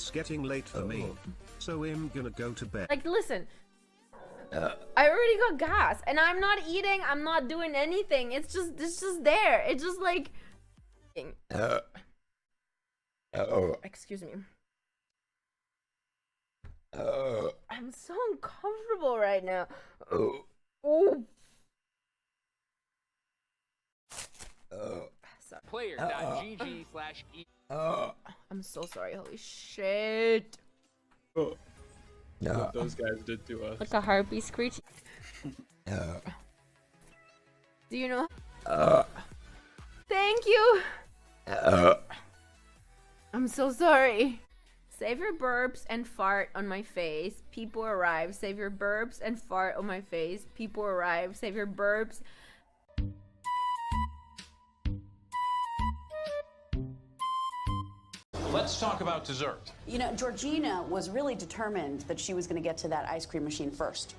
It's getting late for me, so I'm gonna go to bed. Like, listen. I already got gas, and I'm not eating. I'm not doing anything. It's just there. It's just like. Excuse me. I'm so uncomfortable right now. Oh. Player.gg/e. I'm so sorry. Holy shit. What those guys did to us. Like a heartbeat screech. Do you know? Thank you. I'm so sorry. Save your burps and fart on my face. People arrive. Save your burps and fart on my face. People arrive. Save your burps. Let's talk about dessert. You know, Georgina was really determined that she was going to get to that ice cream machine first.